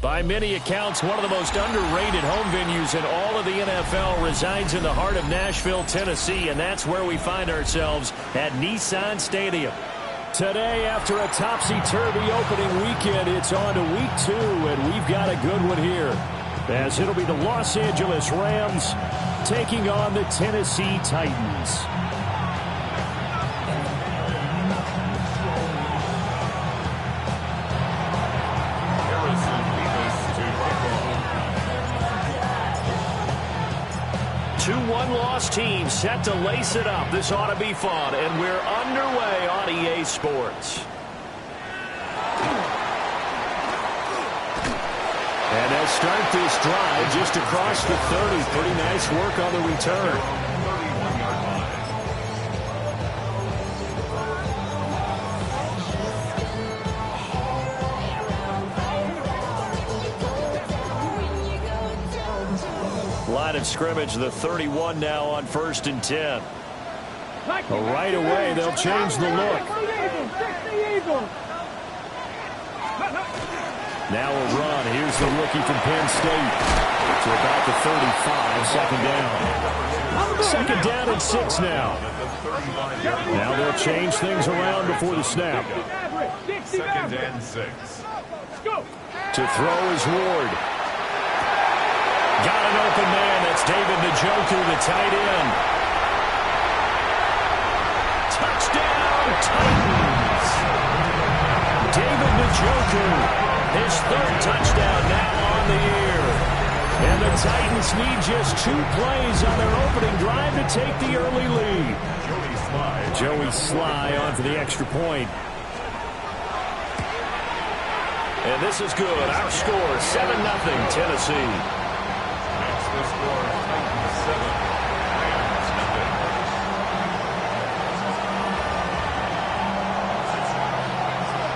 By many accounts, one of the most underrated home venues in all of the NFL resides in the heart of Nashville, Tennessee, and that's where we find ourselves at Nissan Stadium. Today, after a topsy-turvy opening weekend, it's on to week 2, and we've got a good one here, as it'll be the Los Angeles Rams taking on the Tennessee Titans. Two one-loss teams set to lace it up. This ought to be fun, and we're underway on EA Sports. And they'll start this drive just across the 30. Pretty nice work on the return. Line of scrimmage, the 31 now on 1st and 10. Right away, they'll change the look. Now a run. Here's the rookie from Penn State. To about the 35, second down. Second down and 6 now. Now they'll change things around before the snap. Second and 6. To throw is Ward. Got an open man. That's David Njoku, the tight end. Touchdown, Titans. David Njoku, his 3rd touchdown now on the year. And the Titans need just 2 plays on their opening drive to take the early lead. Joey Sly on for the extra point. And this is good. Our score, 7-0 Tennessee. The score, Titans 7, Rams nothing.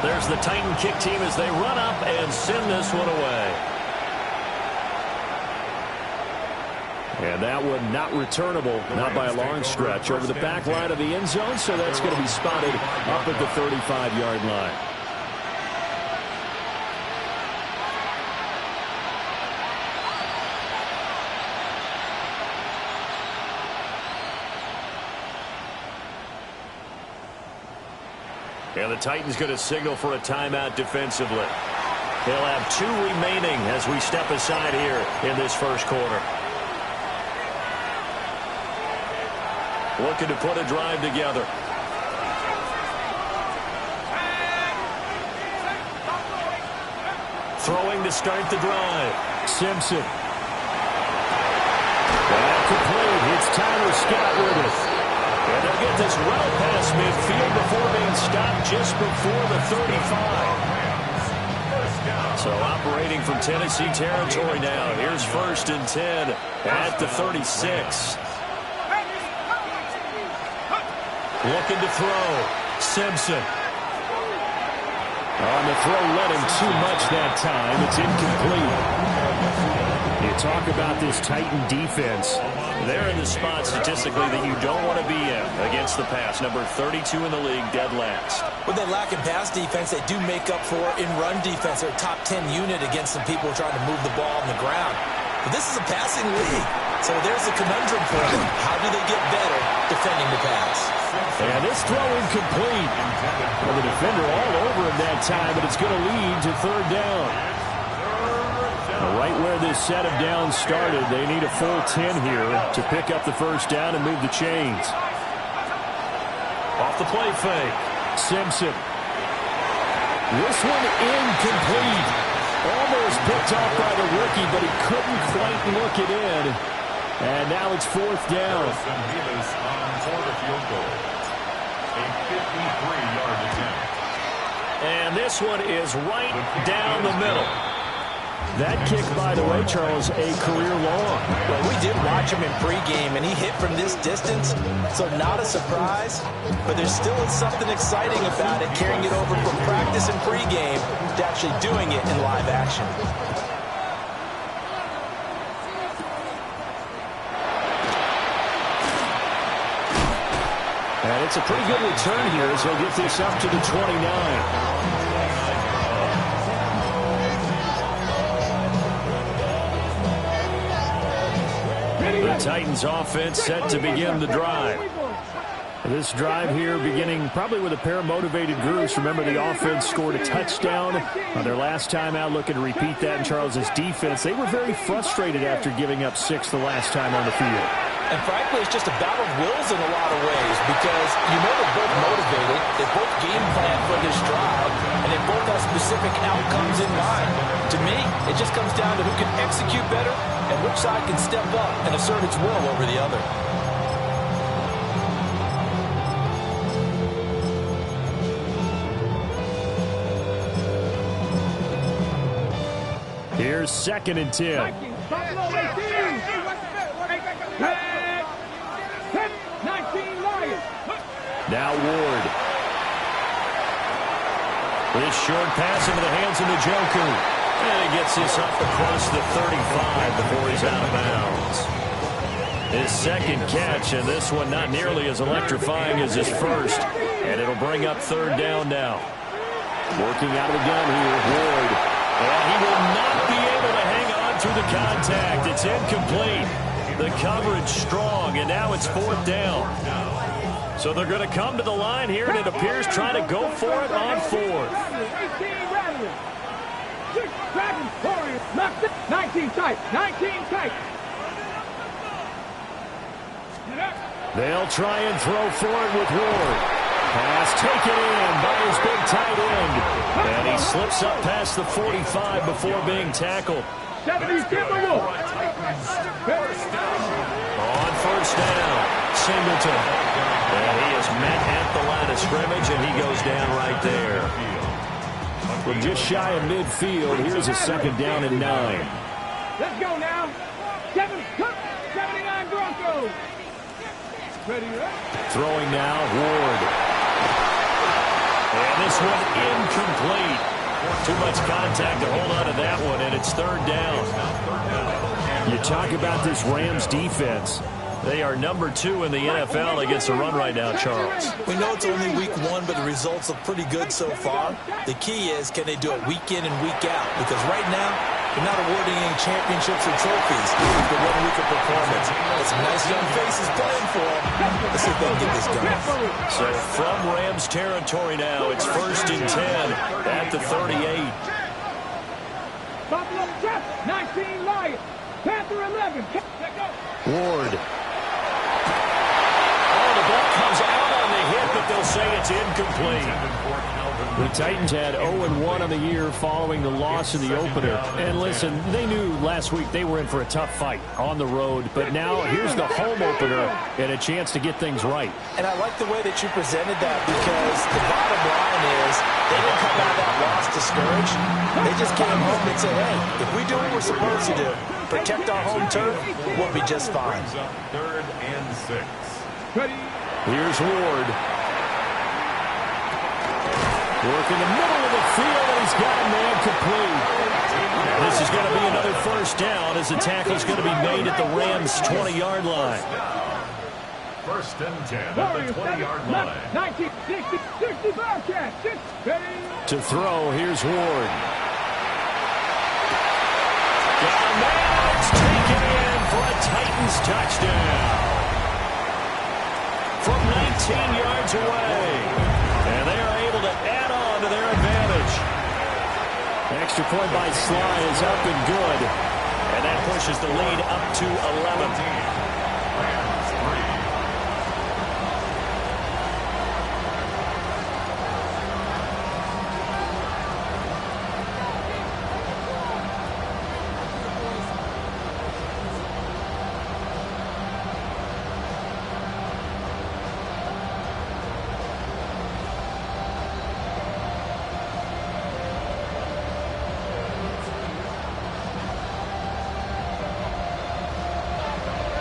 There's the Titan kick team as they run up and send this one away. And that one not returnable, not by a long stretch, over the back line of the end zone, so that's going to be spotted up at the 35-yard line. And the Titans going to signal for a timeout defensively. They'll have 2 remaining as we step aside here in this first quarter. Looking to put a drive together. Throwing to start the drive. Simpson. Well, complete. It's Tyler Scott with it. And they'll get this well past midfield before being stopped just before the 35. So operating from Tennessee territory now. Here's 1st and 10 at the 36. Looking to throw. Simpson. On the throw, led him too much that time. It's incomplete. You talk about this Titan defense. They're in the spot statistically that you don't want to be in against the pass. Number 32 in the league, dead last. With that lack of pass defense, they do make up for in run defense. They're a top 10 unit against some people trying to move the ball on the ground. But this is a passing league. So there's a conundrum for them. How do they get better defending the pass? And this throw incomplete. Well, the defender all over him that time, but it's going to lead to 3rd down. Right where this set of downs started, they need a full 10 here to pick up the 1st down and move the chains. Off the play fake. Simpson. This one incomplete. Almost picked off by the rookie, but he couldn't quite look it in. And now it's 4th down. For the field goal. A 53-yard attempt. And this one is right down the middle. That kick, by the way, Charles, a career long. Well, we did watch him in pregame, and he hit from this distance, so not a surprise. But there still is something exciting about it, carrying it over from practice and pregame to actually doing it in live action. It's a pretty good return here as he'll get this up to the 29. The Titans offense set to begin the drive. This drive here beginning probably with a pair of motivated groups. Remember, the offense scored a touchdown on their last time out, looking to repeat that in Charles's defense. They were very frustrated after giving up 6 the last time on the field. And frankly, it's just a battle of wills in a lot of ways because you know they're both motivated, they both game plan for this drive, and they both have specific outcomes in mind. To me, it just comes down to who can execute better and which side can step up and assert its will over the other. Here's 2nd and 10. Now Ward. This short pass into the hands of Njoku. And he gets this up across the 35 before he's out of bounds. His second catch, and this one not nearly as electrifying as his first. And it'll bring up 3rd down now. Working out of the gun here, Ward. And he will not be able to hang on through the contact. It's incomplete. The coverage strong, and now it's 4th down. So they're going to come to the line here, and it appears trying to go for it on 4th. 19 tight. 19 tight. They'll try and throw for it with Ward. Pass taken in by his big tight end. And he slips up past the 45 before being tackled. 70, give the Wolf. On 1st down, Singleton. And he is met at the line of scrimmage, and he goes down right there. We're just shy of midfield. Here's a 2nd down and 9. Let's go now. 79 Broncos. Ready, right? Throwing now, Ward. And this one incomplete. Too much contact to hold on to that one, and it's 3rd down. You talk about this Rams defense. They are number 2 in the NFL against the run right now, Charles. We know it's only week 1, but the results look pretty good so far. The key is, can they do it week in and week out? Because right now, they're not awarding any championships or trophies for 1 week of performance. But some nice young faces playing for them. Let's see if they can get this done. So from Rams territory now, it's 1st and 10 at the 38. Buffalo Jets, 19 Lions. Panther 11. Ward. Ball comes out on the hit, but they'll say it's incomplete. The Titans had 0-1 on the year following the loss in the opener. And listen, they knew last week they were in for a tough fight on the road. But now here's the home opener and a chance to get things right. And I like the way that you presented that because the bottom line is they didn't come out of that loss discouraged. They just came home and said, hey, if we do what we're supposed to do, protect our home turf, we'll be just fine. 3rd and 6. Here's Ward. Working the middle of the field, and he's got a man complete. This is going to be another 1st down as the tackle's going to be made at the Rams' 20-yard line. 1st and 10 at the 20-yard line. 19, 60, 65 catch. To throw, here's Ward. Got a man, it's taken in for a Titans touchdown. From 19 yards away. And they are able to add on to their advantage. Extra point by Sly is up and good. And that pushes the lead up to 11.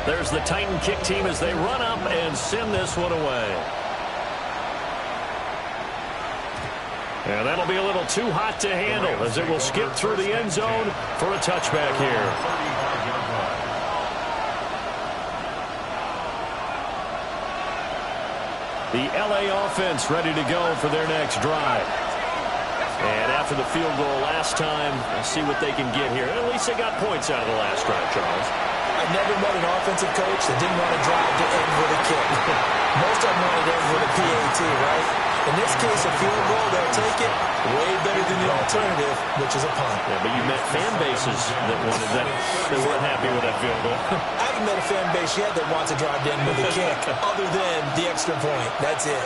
There's the Titan kick team as they run up and send this one away. And that'll be a little too hot to handle as it will skip through the end zone for a touchback here. The LA offense ready to go for their next drive. And after the field goal last time, let's see what they can get here. At least they got points out of the last drive, Charles. I've never met an offensive coach that didn't want to drive to end with a kick. Most of them wanted to end with a PAT, right? In this case, a field goal, they'll take it. Way better than the alternative, which is a punt. Yeah, but you met fan bases that wanted that. They weren't happy with that field goal. I haven't met a fan base yet that wants to drive to end with a kick, other than the extra point. That's it.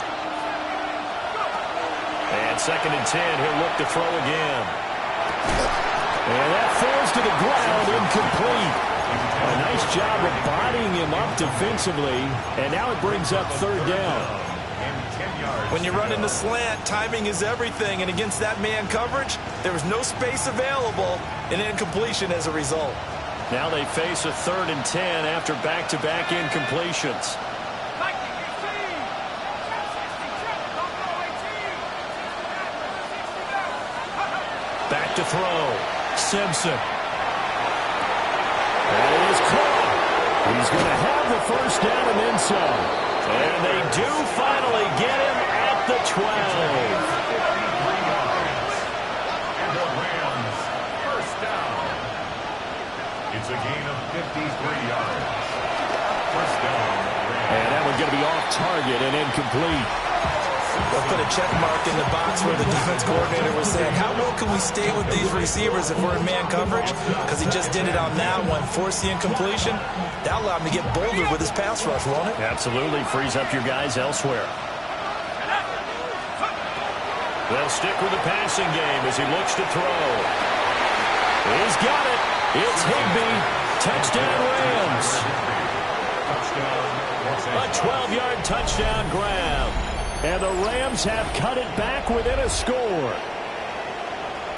And 2nd and 10, he'll look to throw again. And that falls to the ground, incomplete. A nice job of bodying him up defensively, and now it brings up 3rd down. When you run in the slant, timing is everything, and against that man coverage, there was no space available, and incompletion as a result. Now they face a 3rd and 10 after back-to-back incompletions. Back to throw. Simpson. That is caught. He's going to have the 1st down and then some. And they do finally get him at the 12. And the Rams, 1st down. It's a gain of 53 yards. 1st down. And that one's going to be off target and incomplete. They'll put a check mark in the box where the defense coordinator was saying, how well can we stay with these receivers if we're in man coverage? Because he just did it on that one, forced the incompletion. That allowed him to get bolder with his pass rush, won't it? Absolutely. Frees up your guys elsewhere. They'll stick with the passing game as he looks to throw. He's got it. It's Higbee. Touchdown Rams. A 12-yard touchdown grab. And the Rams have cut it back within a score.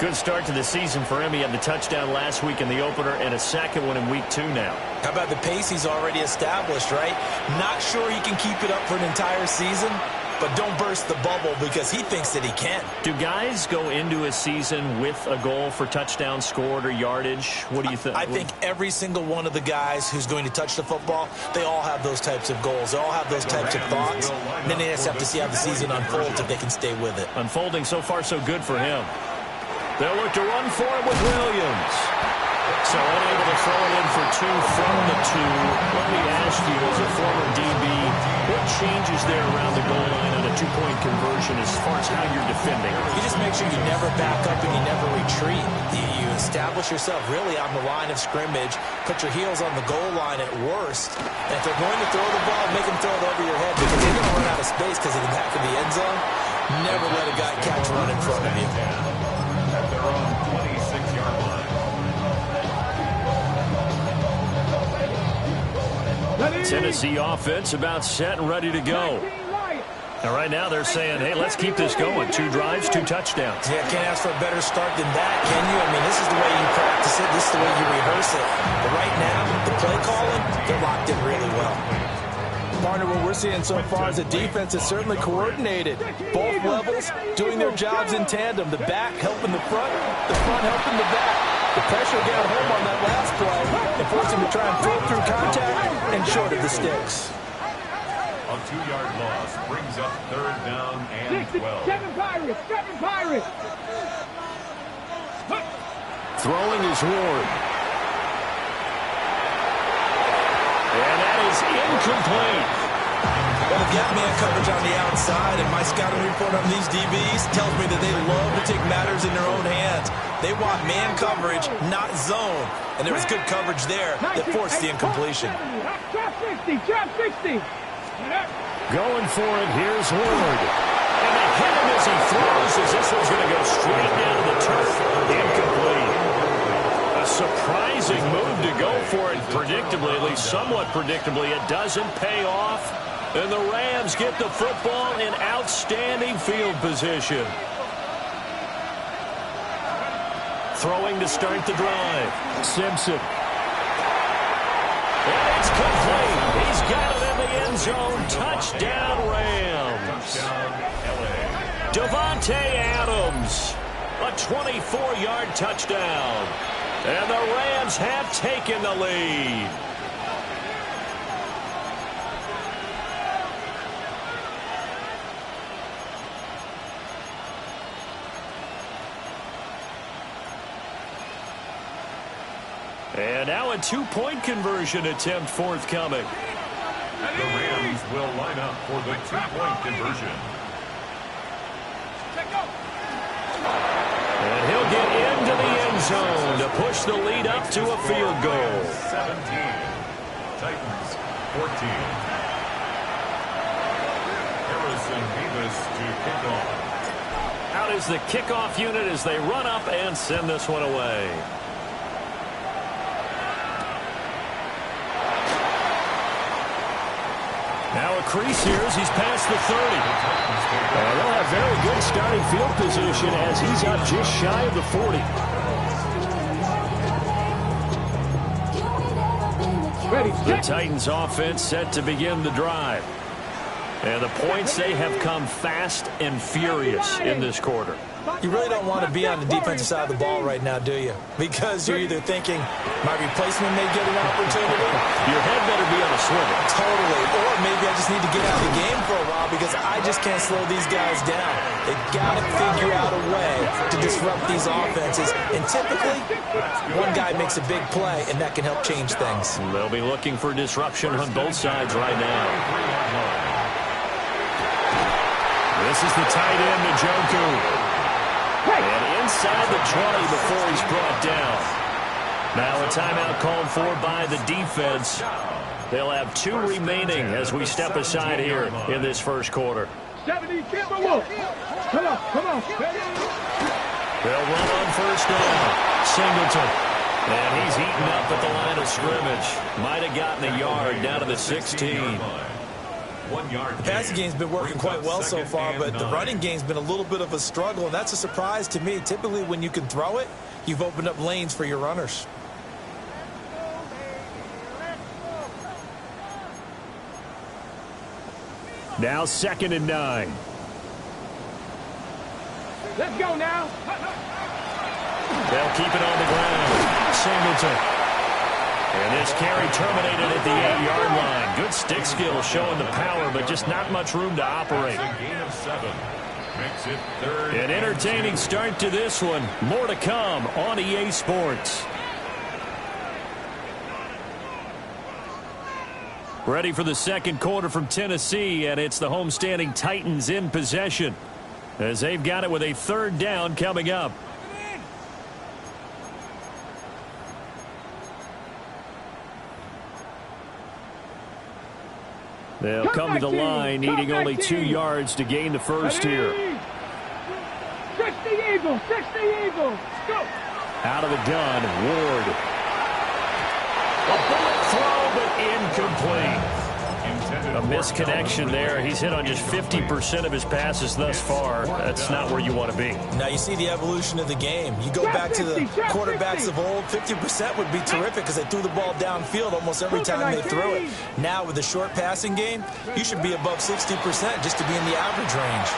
Good start to the season for him. He had the touchdown last week in the opener and a 2nd one in week 2 now. How about the pace he's already established, right? Not sure he can keep it up for an entire season, but don't burst the bubble because he thinks that he can. Do guys go into a season with a goal for touchdown scored or yardage? What do you think? I think every single one of the guys who's going to touch the football, they all have those types of goals. They all have those types of thoughts. And then they just have to see how the season unfolds if they can stay with it. Unfolding so far so good for him. They'll look to run for him with Williams. So unable to throw it in for 2 from the 2. Let me ask you, as a former DB, what changes there around the goal line on a 2-point conversion as far as how you're defending? You just make sure you never back up and you never retreat. You establish yourself really on the line of scrimmage, put your heels on the goal line at worst. And if they're going to throw the ball, make them throw it over your head because they're going to run out of space because of the back of the end zone. Never let a guy catch one in front of you. At their own 26-yard line. Tennessee offense about set and ready to go. And right now they're saying, hey, let's keep this going. 2 drives, 2 touchdowns. Yeah, can't ask for a better start than that, can you? I mean, this is the way you practice it. This is the way you rehearse it. But right now, the play calling, they're locked in really well. Partner, what we're seeing so far is the defense is certainly coordinated. Both levels doing their jobs in tandem. The back helping the front helping the back. The pressure got home on that last play and forced him to try and throw through contact and short of the sticks. A 2-yard loss brings up 3rd down and 12. 7 Pirates, 7 Pirates. Throwing is Ward. And that is incomplete. Well, they've got man coverage on the outside, and my scouting report on these DBs tells me that they love to take matters in their own hands. They want man coverage, not zone. And there was good coverage there that forced the incompletion. Trap 60, trap 60. Going for it, here's Ward. And they hit him as he throws, as this one's going to go straight down to the turf. Incomplete. A surprising move to go for it, predictably, at least somewhat predictably. It doesn't pay off. And the Rams get the football in outstanding field position. Throwing to start the drive. Simpson. And it's complete. He's got it in the end zone. Touchdown, Rams. Davante Adams. A 24-yard touchdown. And the Rams have taken the lead. And now a two-point conversion attempt forthcoming. The Rams will line up for the two-point conversion. And he'll get into the end zone to push the lead up to a field goal. 17. Titans 14. Harrison Davis to kick off. Out is the kickoff unit as they run up and send this one away. Now a crease here as he's past the 30. And they'll have very good starting field position as he's up just shy of the 40. The Titans offense set to begin the drive. And the points, they have come fast and furious in this quarter. You really don't want to be on the defensive side of the ball right now, do you? Because you're either thinking, my replacement may get an opportunity. Your head better be on a swivel. Totally. Or maybe I just need to get out of the game for a while because I just can't slow these guys down. They've got to figure out a way to disrupt these offenses. And typically, one guy makes a big play, and that can help change things. They'll be looking for disruption on both sides right now. This is the tight end, Njoku. And inside the 20 before he's brought down. Now a timeout called for by the defense. They'll have 2 remaining as we step aside here in this first quarter. 70, come on. They'll run on first down. Singleton. And he's eaten up at the line of scrimmage. Might have gotten a yard down to the 16. The passing game's been working quite well so far, but the running game's been a little bit of a struggle, and that's a surprise to me. Typically, when you can throw it, you've opened up lanes for your runners. Now 2nd and 9. Let's go now. They'll keep it on the ground. Singleton. And this carry terminated at the 8-yard line. Good stick skill showing the power, but just not much room to operate. An entertaining start to this one. More to come on EA Sports. Ready for the second quarter from Tennessee, and it's the homestanding Titans in possession as they've got it with a 3rd down coming up. They'll come to the line, needing only 2 yards to gain the first here. 60 Eagles, 60 Eagles, go! Out of the gun, Ward. A bullet throw, but incomplete. A misconnection there. He's hit on just 50% of his passes thus far. That's not where you want to be. Now you see the evolution of the game. You go back to the quarterbacks of old, 50% would be terrific because they threw the ball downfield almost every time they threw it. Now with the short passing game, you should be above 60% just to be in the average range.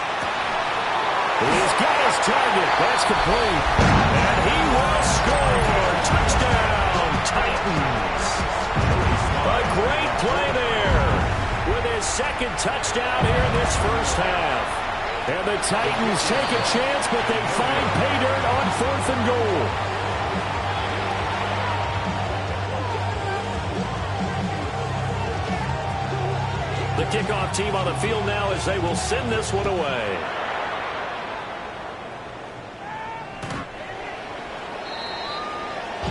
He's got his target. That's complete. And he will score. Touchdown, Titans. A great play there. With his 2nd touchdown here in this first half. And the Titans take a chance, but they find pay dirt on 4th and goal. The kickoff team on the field now as they will send this one away.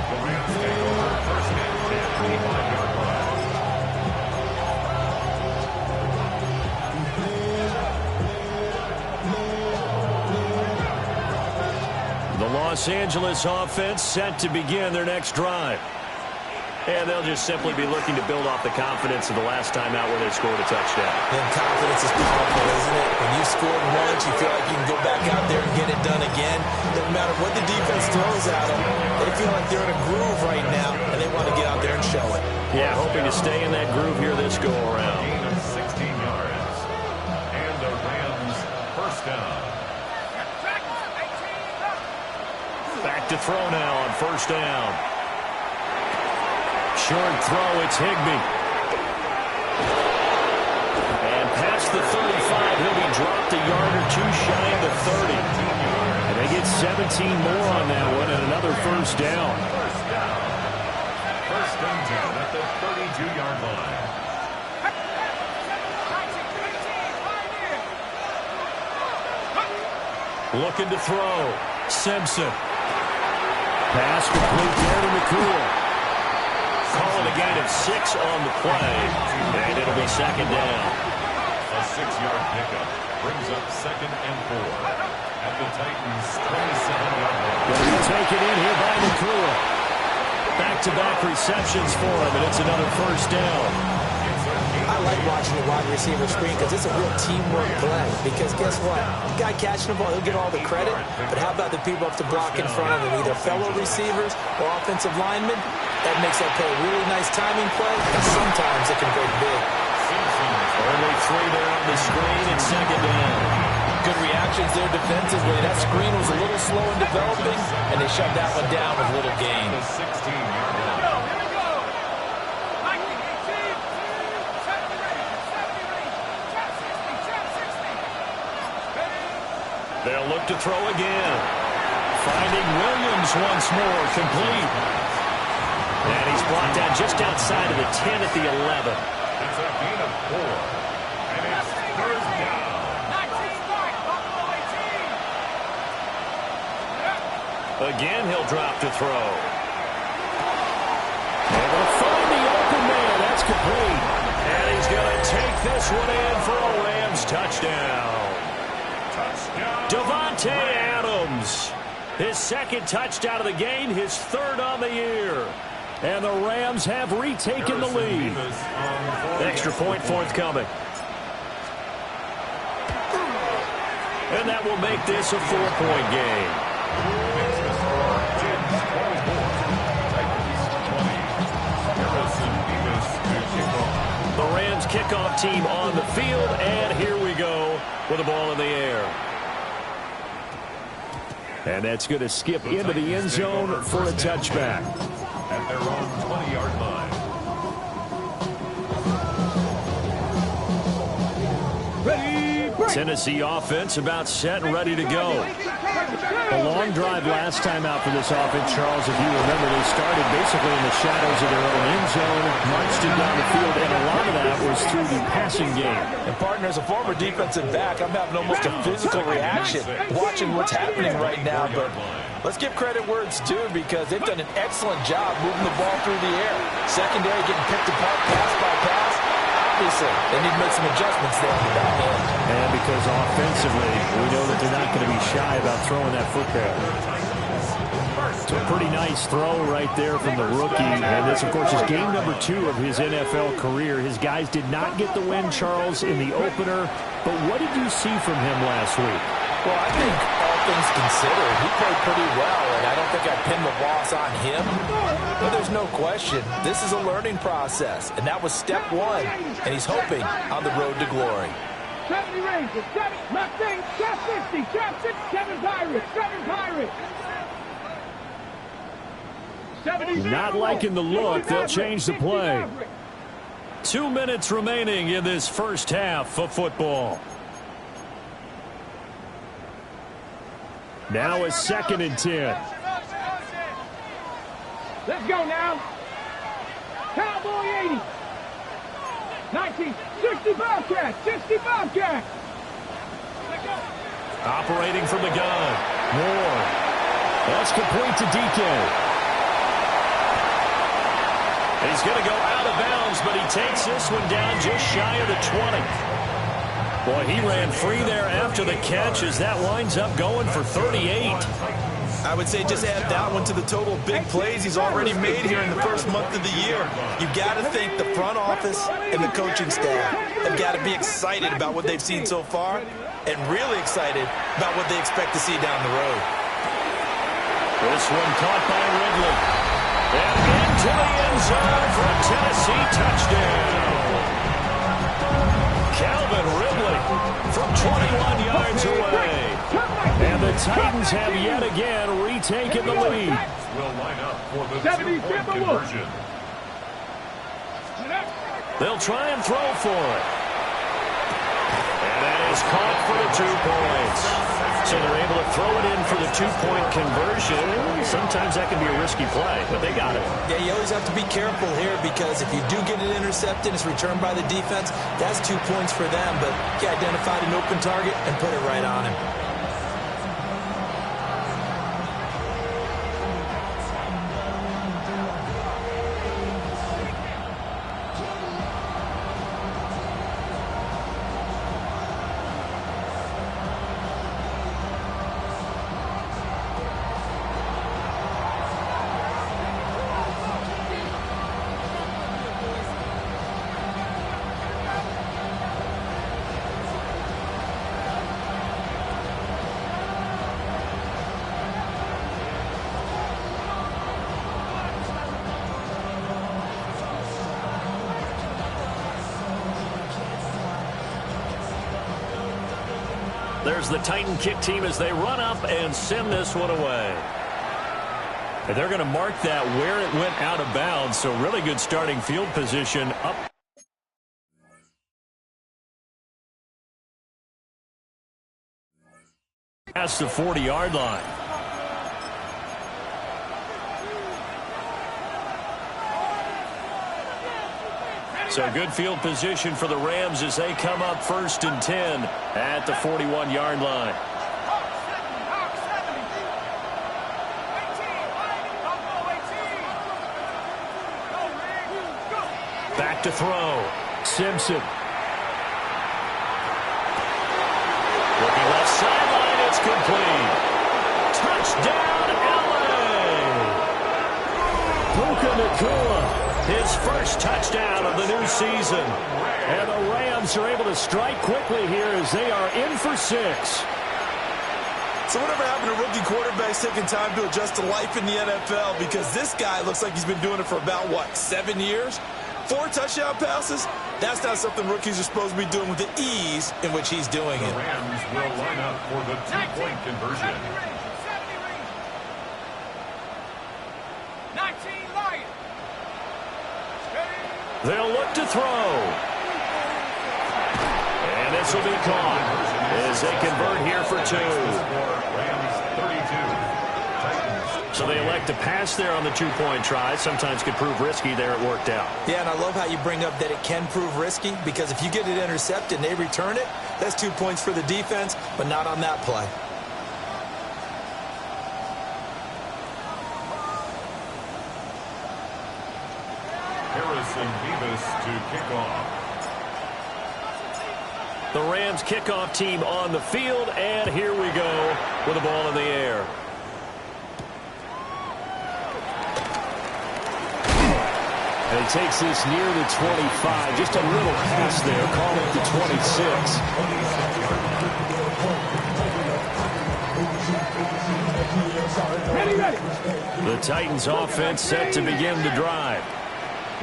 The Rams take over 1st and 10, 25-yard line. The Los Angeles offense set to begin their next drive. And they'll just simply be looking to build off the confidence of the last time out where they scored a touchdown. And confidence is powerful, isn't it? When you've scored once, you feel like you can go back out there and get it done again. No matter what the defense throws at them, they feel like they're in a groove right now, and they want to get out there and show it. Yeah, hoping to stay in that groove here this go-around. Gain of 16 yards. And the Rams 1st down. Back to throw now on 1st down. Short throw, it's Higbee. And past the 35, he'll be dropped a yard or 2 shy of the 30. And they get 17 more on that one and another 1st down. and 10 at the 32-yard line. Looking to throw. Simpson. Pass complete there to McCool. Call it a gain of 6 on the play. And it'll be second down. A 6-yard pickup brings up 2nd and 4 at the Titans' 27-yard line. Going to be taken in here by McCool. Back-to-back receptions for him, and it's another first down. I like watching the wide receiver screen because it's a real teamwork play. Because guess what? The guy catching the ball, he'll get all the credit. But how about the people up to block in front of him, either fellow receivers or offensive linemen? That makes that play a really nice timing play, and sometimes it can break big. Only 3 there on the screen, and second down. Good reactions there defensively. That screen was a little slow in developing, and they shut that one down with little gain. The 16-yard line. They'll look to throw again. Finding Williams once more, complete. And he's brought down just outside of the 10 at the 11. It's a gain of 4. And it's first down. Again, he'll drop to throw. And they'll find the open man. That's complete. And he's going to take this one in for a Rams touchdown. Davante Adams, his 2nd touchdown of the game, his 3rd on the year. And the Rams have retaken the lead. Extra point forthcoming. And that will make this a 4-point game. The Rams kickoff team on the field, and here we go with the ball in the air. And that's going to skip into the end zone for a touchback. At their own 20-yard line. Tennessee offense about set and ready to go. A long drive last time out for this offense, Charles. If you remember, they started basically in the shadows of their own end zone, marched it down the field, and a lot of that was through the passing game. And, partner, as a former defensive back, I'm having almost a physical reaction watching what's happening right now. But let's give credit where it's due because they've done an excellent job moving the ball through the air. Secondary getting picked apart pass by pass. Obviously, they need to make some adjustments there on the back end. And because offensively, we know that they're not going to be shy about throwing that football. So a pretty nice throw right there from the rookie. And this, of course, is game number 2 of his NFL career. His guys did not get the win, Charles, in the opener. But what did you see from him last week? Well, I think all things considered, he played pretty well, and I don't think I pinned the loss on him. But there's no question, this is a learning process, and that was step 1, and he's hoping on the road to glory. 70 Rangers, 7 left wing, trap 50, trap 6, 7 Pirates, 7 Pirates. 70 Not liking the look, they'll change the play. 2 minutes remaining in this first half of football. Now a 2nd and 10. Let's go now. Cowboy 80. 19, 65 cat, 65 cat. Operating from the gun. Moore. That's complete to DK. He's going to go out of bounds, but he takes this one down just shy of the 20. Boy, he ran free there after the catch as that winds up going for 38. I would say just add that one to the total big plays he's already made here in the first month of the year. You've got to think the front office and the coaching staff have got to be excited about what they've seen so far and really excited about what they expect to see down the road. This one caught by Ridley. And into the end zone for a Tennessee touchdown. Calvin Ridley from 21 yards away. And the Titans have yet again retaken the lead. Will line up for the 2-point conversion. They'll try and throw for it. And that is caught for the 2 points. So they're able to throw it in for the two-point conversion. Sometimes that can be a risky play, but they got it. Yeah, you always have to be careful here because if you do get it intercepted, it's returned by the defense. That's 2 points for them, but he identified an open target and put it right on him. There's the Titan kick team as they run up and send this one away. And they're going to mark that where it went out of bounds, so really good starting field position up. Past the 40-yard line. So good field position for the Rams as they come up 1st and 10 at the 41-yard line. Back to throw. Simpson. Looking left sideline, it's complete. Touchdown, LA! Puka Nacua. His first touchdown of the new season. And the Rams are able to strike quickly here as they are in for 6. So whatever happened to rookie quarterbacks taking time to adjust to life in the NFL? Because this guy looks like he's been doing it for about, 7 years? 4 touchdown passes? That's not something rookies are supposed to be doing with the ease in which he's doing it. The Rams will line up for the two-point conversion. 19 Lions. They'll look to throw. And this will be caught as they convert here for 2. Rams 32. So they elect to pass there on the two-point try. Sometimes could prove risky. There it worked out. Yeah, and I love how you bring up that it can prove risky because if you get it intercepted and they return it, that's 2 points for the defense, but not on that play. Harrison Beavis to kick off. The Rams kickoff team on the field, and here we go with the ball in the air. And he takes this near the 25. Just a little pass there. Call it the 26. Ready, ready. The Titans offense set to begin the drive.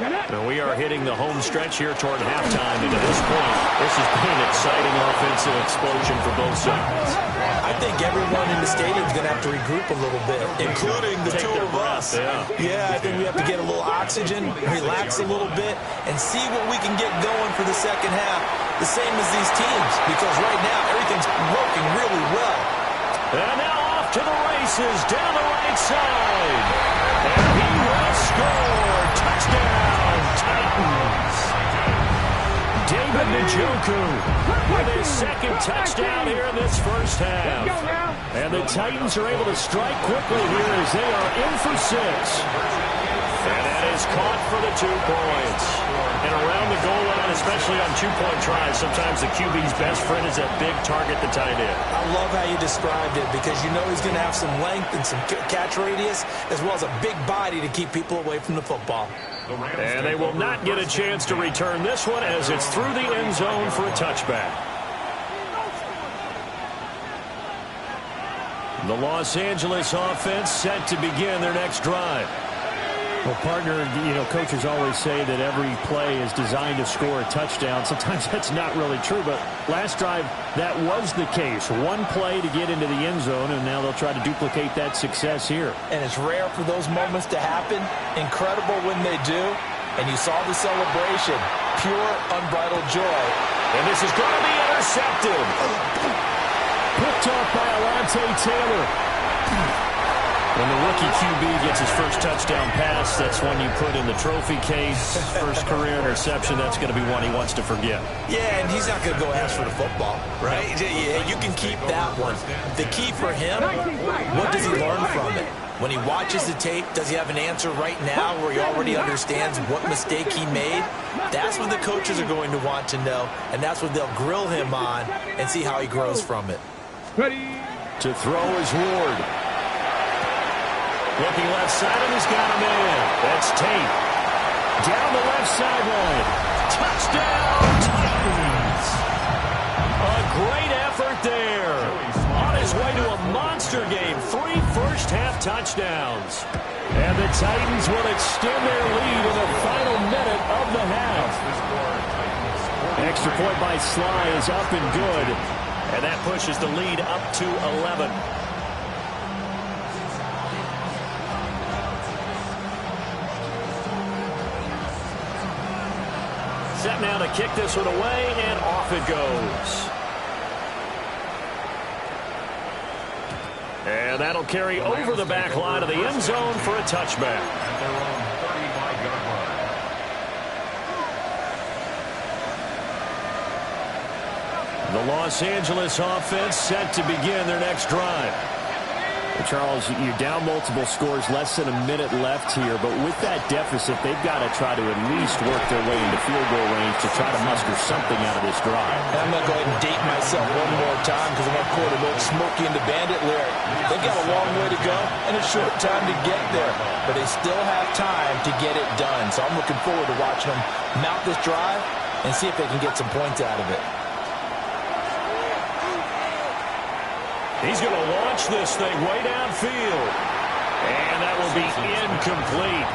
And we are hitting the home stretch here toward halftime. And to this point, this has been an exciting offensive explosion for both sides. I think everyone in the stadium is going to have to regroup a little bit, including the two of us. Yeah, I think we have to get a little oxygen, relax a little bit, and see what we can get going for the second half. The same as these teams, because right now everything's working really well. And now off to the races down the right side. And he will score. Touchdown, Titans. David Njoku with his second touchdown here in this first half. And the Titans are able to strike quickly here as they are in for 6. And that is caught for the 2 points. And around the goal line, especially on two-point tries, sometimes the QB's best friend is that big target, the tight end. I love how you described it because you know he's going to have some length and some catch radius as well as a big body to keep people away from the football. And they will not get a chance to return this one as it's through the end zone for a touchback. The Los Angeles offense set to begin their next drive. Well, partner, coaches always say that every play is designed to score a touchdown. Sometimes that's not really true, but last drive, that was the case. One play to get into the end zone, and now they'll try to duplicate that success here. And it's rare for those moments to happen. Incredible when they do. And you saw the celebration. Pure, unbridled joy. And this is going to be intercepted. Picked off by Alontae Taylor. When the rookie QB gets his first touchdown pass, that's one you put in the trophy case. First career interception, that's going to be one he wants to forget. Yeah, and he's not going to go ask for the football, right? Yeah, you can keep that one. The key for him, what does he learn from it? When he watches the tape, does he have an answer right now where he already understands what mistake he made? That's what the coaches are going to want to know, and that's what they'll grill him on and see how he grows from it. Ready. To throw is Ward. Looking left side, and he's got him in. That's Tate. Down the left sideline. Touchdown, Titans. A great effort there. On his way to a monster game. 3 first-half touchdowns. And the Titans will extend their lead in the final minute of the half. Extra point by Sly is up and good. And that pushes the lead up to 11. Set now to kick this one away, and off it goes. And that'll carry over the back line of the end zone for a touchback. At their own 35-yard line. The Los Angeles offense set to begin their next drive. Charles, you're down multiple scores, less than a minute left here, but with that deficit, they've got to try to at least work their way into field goal range to try to muster something out of this drive. I'm going to go ahead and date myself one more time because I'm going to quote a little Smokey and the Bandit lyric. They've got a long way to go and a short time to get there, but they still have time to get it done. So I'm looking forward to watching them mount this drive and see if they can get some points out of it. He's going to launch this thing way downfield. And that will be incomplete.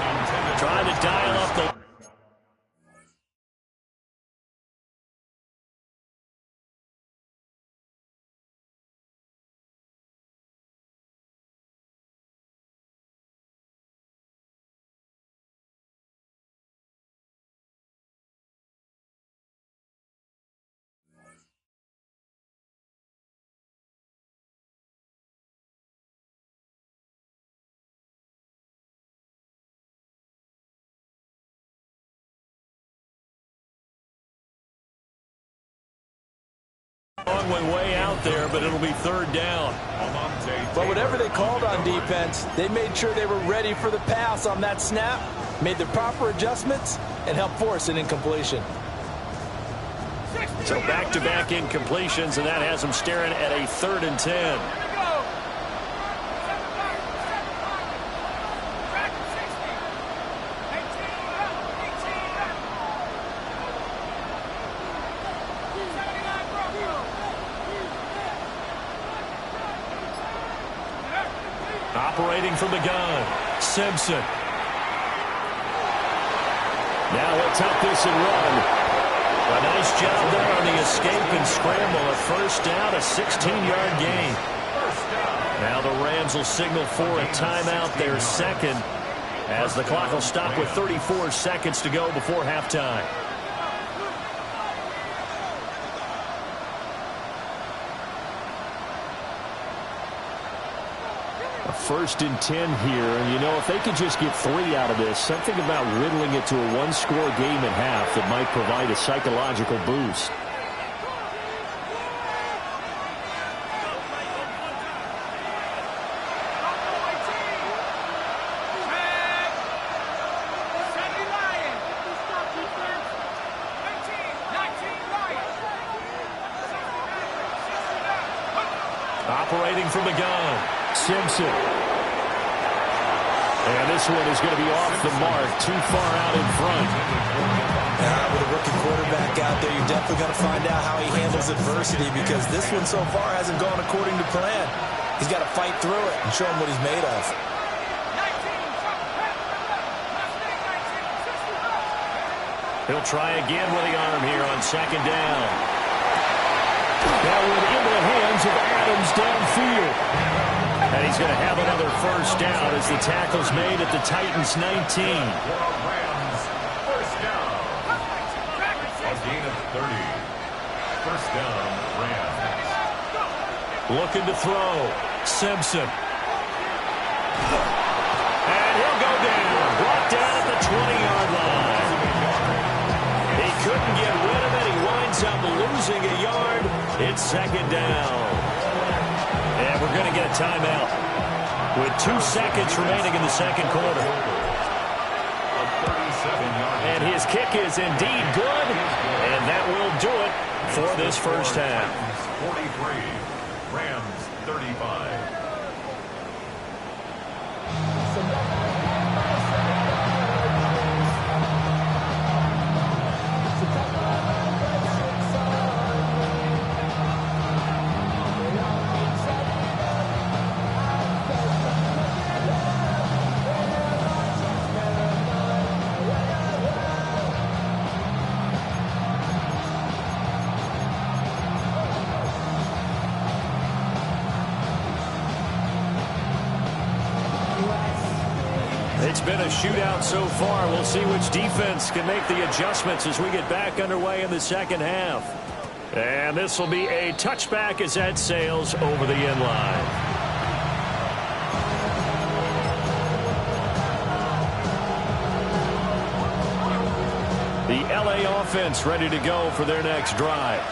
Trying to dial up the... Long way out there, but it'll be third down. But whatever they called on defense, they made sure they were ready for the pass on that snap, made the proper adjustments, and helped force an incompletion. So back-to-back incompletions, and that has them staring at a 3rd and 10. Operating from the gun, Simpson. Now he'll tuck this and run. A nice job there on the escape and scramble. A first down, a 16-yard gain. Now the Rams will signal for a timeout, their second, as the clock will stop with 34 seconds to go before halftime. A 1st and 10 here, and you know, if they could just get 3 out of this, something about whittling it to a 1-score game at half that might provide a psychological boost. Operating from the gun, Simpson. And this one is going to be off the mark, too far out in front. With a rookie quarterback out there, you're definitely going to find out how he handles adversity, because this one so far hasn't gone according to plan. He's got to fight through it and show him what he's made of. He'll try again with the arm here on 2nd down. That one into the hands of Adams downfield. And he's going to have another first down as the tackle's made at the Titans' 19. Rams, first down. A gain of 30. First down, Rams. Looking to throw. Simpson. And he'll go down. Brought down at the 20-yard line. He couldn't get rid of it. He winds up losing a yard. It's second down. And we're going to get a timeout with 2 seconds remaining in the second quarter. And his kick is indeed good. And that will do it for this first half. 43. Rams 35. It's been a shootout so far. We'll see which defense can make the adjustments as we get back underway in the second half. And this will be a touchback as that sails over the end line. The LA offense ready to go for their next drive.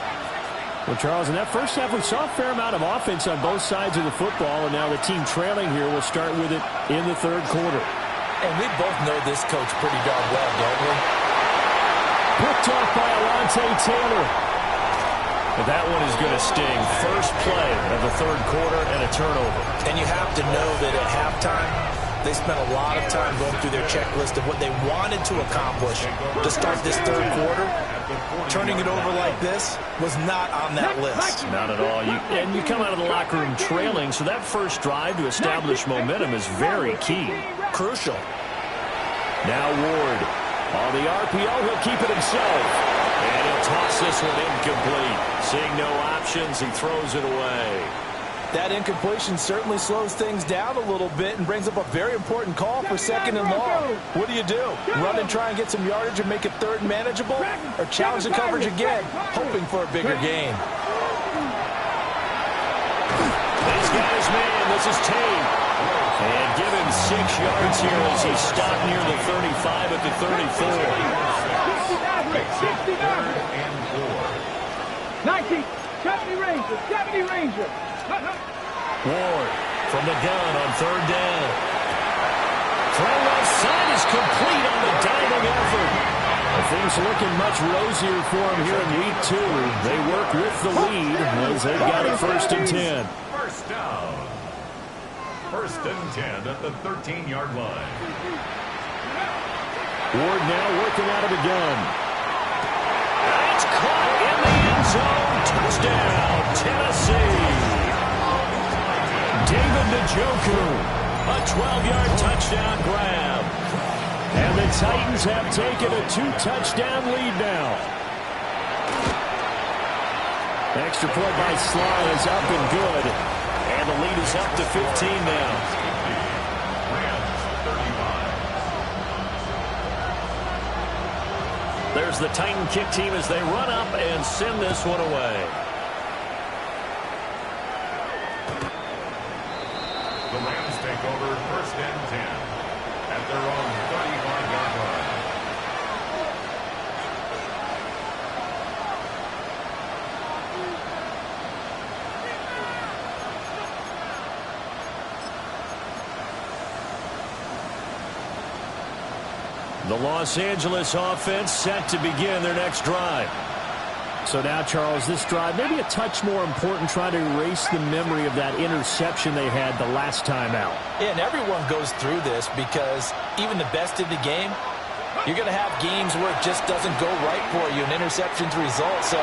Well, Charles, in that first half, we saw a fair amount of offense on both sides of the football, and now the team trailing here will start with it in the third quarter. And we both know this coach pretty darn well, don't we? Picked off by Alontae Taylor. But that one is going to sting. First play of the third quarter and a turnover. And you have to know that at halftime, they spent a lot of time going through their checklist of what they wanted to accomplish to start this third quarter. Turning it over like this was not on that list. Not at all. And you come out of the locker room trailing, so that first drive to establish momentum is very key. Crucial. Now Ward. On the RPO, he'll keep it himself. And he'll toss this one incomplete. Seeing no options, he throws it away. That incompletion certainly slows things down a little bit and brings up a very important call for second and long. What do? Run and try and get some yardage and make it third manageable? Or challenge the coverage again, hoping for a bigger gain? He's got his man. This is Tate. And give him 6 yards here as he stopped near the 35 at the 34. 90, 70 Ranger, 70 Ranger. Ward from the gun on third down. Throw left side is complete on the diving effort. Things looking much rosier for him here in week 2. They work with the lead as they've got it first and 10. First down. First and 10 at the 13-yard line. Ward now working out of the gun. It's caught in the end zone. Touchdown, Tennessee. David Njoku, a 12-yard touchdown grab. And the Titans have taken a 2-touchdown lead now. Extra point by Sly is up and good. And the lead is up to 15 now. There's the Titan kick team as they run up and send this one away. The Rams take over first and 10 at their own 35-yard line. The Los Angeles offense set to begin their next drive. So now, Charles, this drive maybe a touch more important, trying to erase the memory of that interception they had the last time out. Yeah, and everyone goes through this because even the best in the game, you're going to have games where it just doesn't go right for you, and interceptions result. So,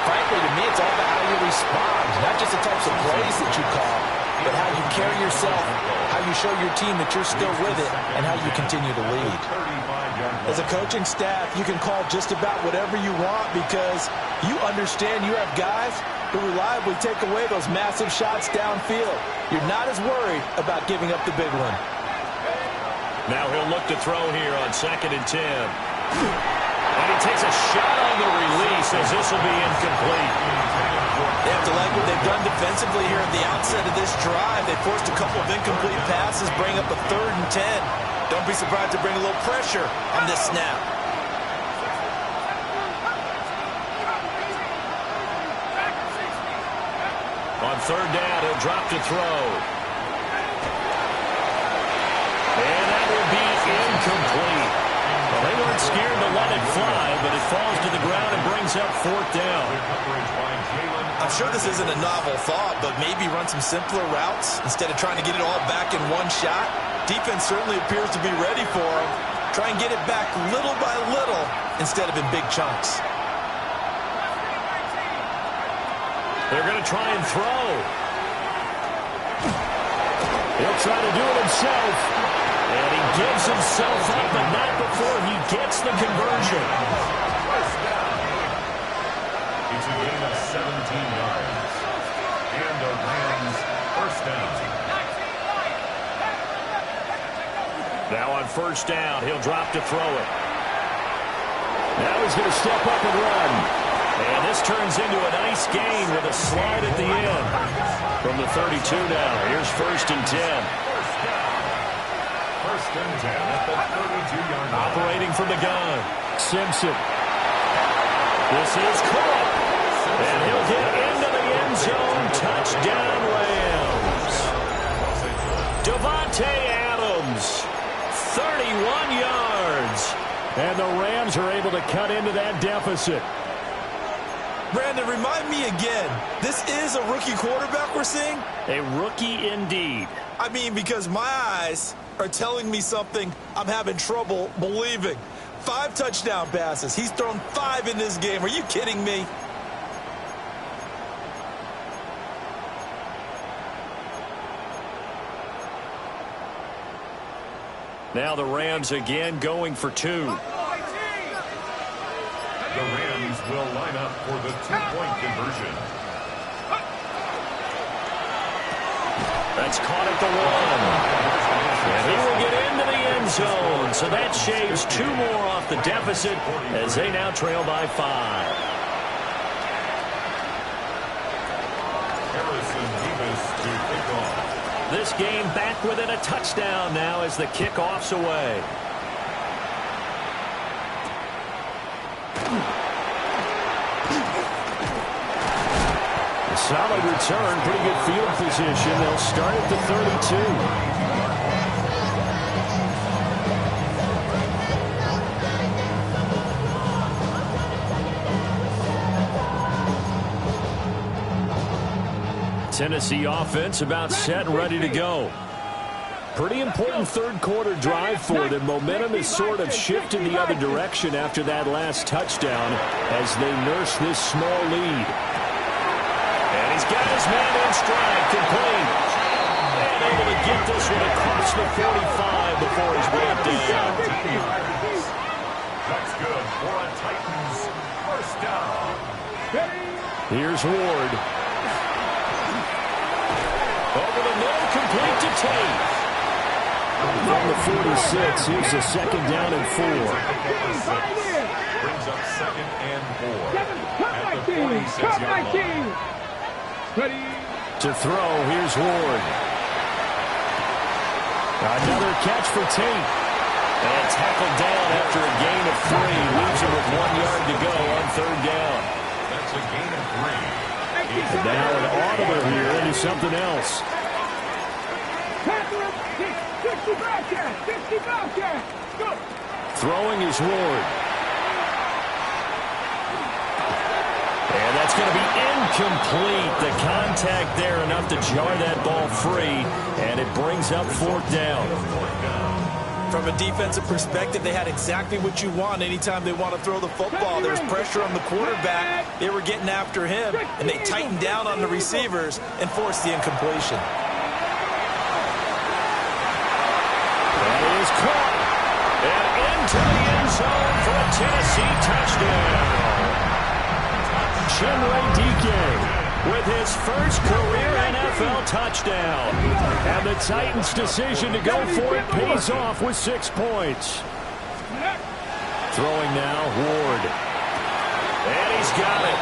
frankly, to me, it's all about how you respond, not just the types of plays that you call, but how you carry yourself, how you show your team that you're still with it, and how you continue to lead. As a coaching staff, you can call just about whatever you want because you understand you have guys who reliably take away those massive shots downfield. You're not as worried about giving up the big one. Now he'll look to throw here on second and 10. And he takes a shot on the release as this will be incomplete. They have to like what they've done defensively here at the outset of this drive. They forced a couple of incomplete passes, bring up a 3rd and 10. Don't be surprised to bring a little pressure on this snap. On 3rd down, he'll drop to throw. And that will be incomplete. Well, they weren't scared to let it fly, but it falls to the ground and brings up 4th down. I'm sure this isn't a novel thought, but maybe run some simpler routes instead of trying to get it all back in one shot. Defense certainly appears to be ready for them. Try and get it back little by little instead of in big chunks. They're going to try and throw. He'll try to do it himself. And he gives himself up, but not before he gets the conversion. It's a gain of 17 yards. And the Rams first down. Now on 1st down, he'll drop to throw it. Now he's going to step up and run. And this turns into a nice gain with a slide at the end. From the 32 now, here's 1st and 10. First and 10 at the 32-yard line. Operating from the gun. Simpson. This is caught. And he'll get into the end zone. Touchdown, Rams. Devontae Adams. 31 yards. And the Rams are able to cut into that deficit. Brandon, remind me again, this is a rookie quarterback we're seeing? A rookie indeed. I mean, because my eyes are telling me something I'm having trouble believing. 5 touchdown passes. He's thrown 5 in this game. Are you kidding me? Now the Rams again going for 2. The Rams will line up for the 2-point conversion. That's caught at the 1. And he will get into the end zone. So that shaves 2 more off the deficit as they now trail by 5. Harrison Davis to kick off. This game back within a touchdown now as the kickoff's away. A solid return, pretty good field position. They'll start at the 32. Tennessee offense about set and ready to go. Pretty important 3rd quarter drive for them. Momentum has sort of shifted the other direction after that last touchdown as they nurse this small lead. And he's got his man in stride, complete. And able to get this one across the 45 before he's brought down. That's good for a Titans first down. Here's Ward. Over the middle, complete to Tate. From the 46, here's a 2nd down and 4. Brings up 2nd and 4. At the 46-yard line. To throw, here's Ward. Another catch for Tate. And tackled down after a gain of 3. Leaves him with 1 yard to go on 3rd down. That's a gain of 3. And now an audible here into something else. Throwing is Ward. And that's going to be incomplete. The contact there enough to jar that ball free. And it brings up 4th down. From a defensive perspective, they had exactly what you want anytime they want to throw the football. There's pressure on the quarterback. They were getting after him, and they tightened down on the receivers and forced the incompletion. That is caught. And into the end zone for a Tennessee touchdown. Chinwe Dike with his first career NFL touchdown. And the Titans' decision to go for it pays off with 6 points. Throwing now, Ward. And he's got it.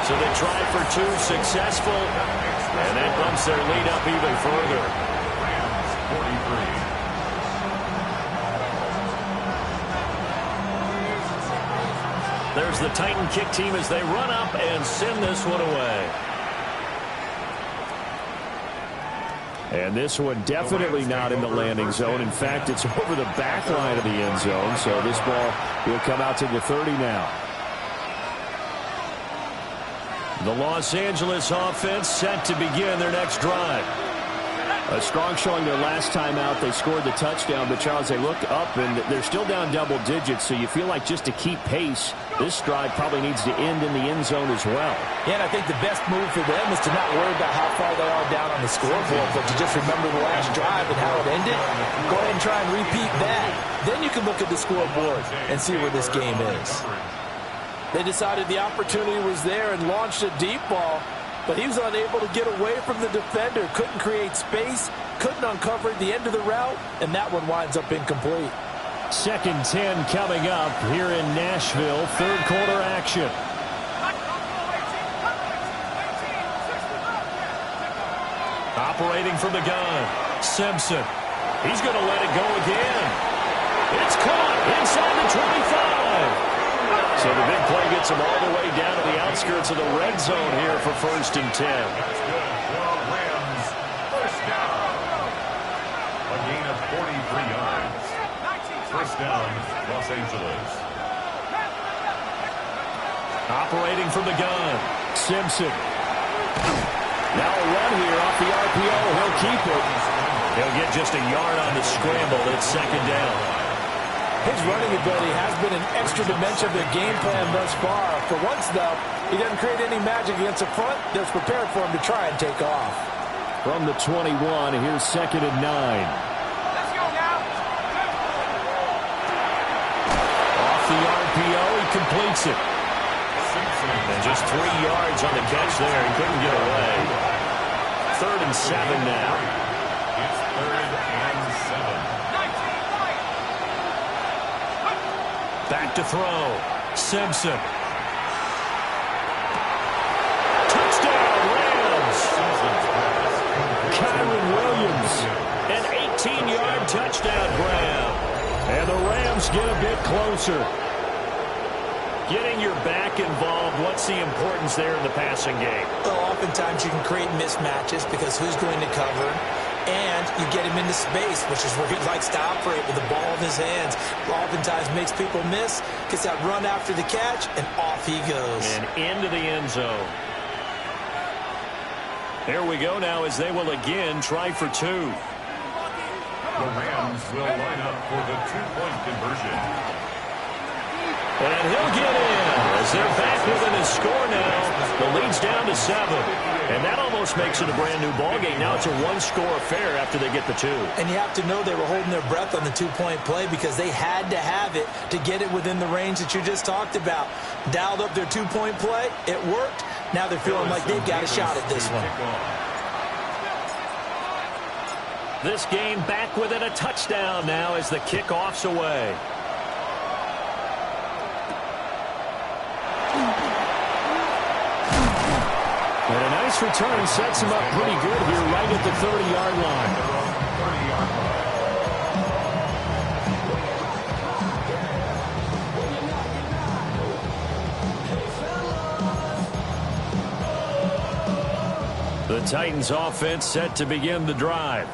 So they try for two, successful, and that bumps their lead up even further. Rams 43. There's the Titan kick team as they run up and send this one away. And this one definitely not in the landing zone. In fact, it's over the back line of the end zone. So this ball will come out to the 30 now. The Los Angeles offense set to begin their next drive. A strong showing their last time out. They scored the touchdown, but Charles, they looked up and they're still down double digits, so you feel like just to keep pace, this drive probably needs to end in the end zone as well. Yeah, and I think the best move for them is to not worry about how far they are down on the scoreboard, but to just remember the last drive and how it ended. Go ahead and try and repeat that. Then you can look at the scoreboard and see where this game is. They decided the opportunity was there and launched a deep ball, but he was unable to get away from the defender, couldn't create space, couldn't uncover the end of the route, and that one winds up incomplete. 2nd 10 coming up here in Nashville. Third quarter action. Operating from the gun. Simpson. He's going to let it go again. It's caught inside the 25. So the big play gets him all the way down to the outskirts of the red zone here for 1st and 10. That's good for Rams. First down. A gain of 43 yards. First down, Los Angeles. Operating from the gun. Simpson. Now a run here off the RPO. He'll keep it. He'll get just a yard on the scramble. It's 2nd down. His running ability has been an extra dimension of their game plan thus far. For once, though, he doesn't create any magic against the front. They're prepared for him to try and take off. From the 21, here's 2nd and 9. Let's go now. Off the RPO, he completes it. And just 3 yards on the catch there. He couldn't get away. 3rd and 7 now. It's 3rd and 7. Back to throw. Simpson. Touchdown, Rams. Kyron Williams. An 18-yard touchdown grab. And the Rams get a bit closer. Getting your back involved, what's the importance there in the passing game? Well, oftentimes you can create mismatches because who's going to cover, and you get him into space, which is where he likes to operate with the ball in his hands. Oftentimes makes people miss, gets that run after the catch, and off he goes. And into the end zone. Here we go now as they will again try for two. The Rams will line up for the two-point conversion. And he'll get in as they're back within a score now. The lead's down to 7. And that almost makes it a brand-new ballgame. Now it's a one-score affair after they get the two. And you have to know they were holding their breath on the two-point play because they had to have it to get it within the range that you just talked about. Dialed up their two-point play. It worked. Now they're feeling like they've got a shot at this one. This game back within a touchdown now as the kickoff's away. And a nice return sets him up pretty good here right at the 30-yard line. The Titans offense set to begin the drive.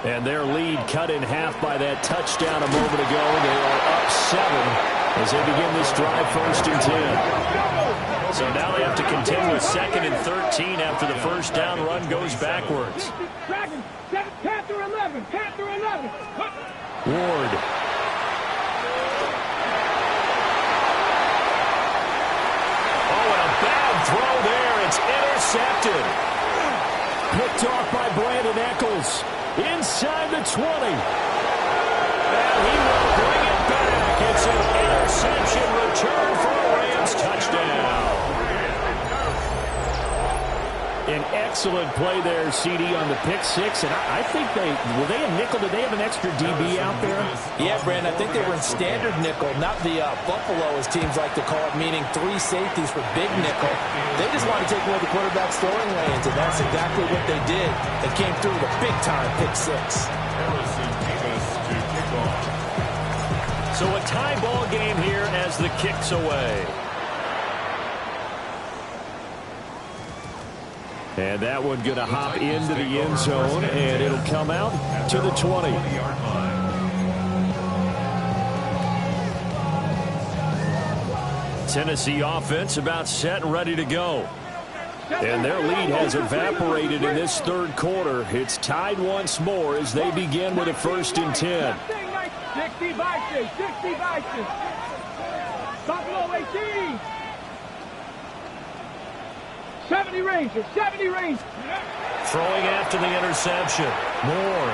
And their lead cut in half by that touchdown a moment ago. They are up 7 as they begin this drive 1st and 10. So now they have to contend with 2nd and 13 after the first down run goes backwards. Panther 11. Panther 11. Ward. Oh, and a bad throw there. It's intercepted. Picked off by Brandon Eccles. Inside the 20. And he will bring it back. It's an interception return for a Rams touchdown. An excellent play there, CD, on the pick six. And I think were they a nickel? Did they have an extra DB out there? Yeah, Brandon, I think they were in standard nickel, not the Buffalo, as teams like to call it, meaning 3 safeties for big nickel. They just wanted to take away the quarterback's throwing lanes, and that's exactly what they did. They came through with a big-time pick six. So a tie ball game here as the kick's away. And that one going to hop into the end zone, and it'll come out to the 20. Tennessee offense about set and ready to go. And their lead has evaporated in this third quarter. It's tied once more as they begin with a 1st and 10. 60 Vikings, 60 Vikings. Buffalo 18. 70 Rangers, 70 Rangers. Throwing after the interception. Moore.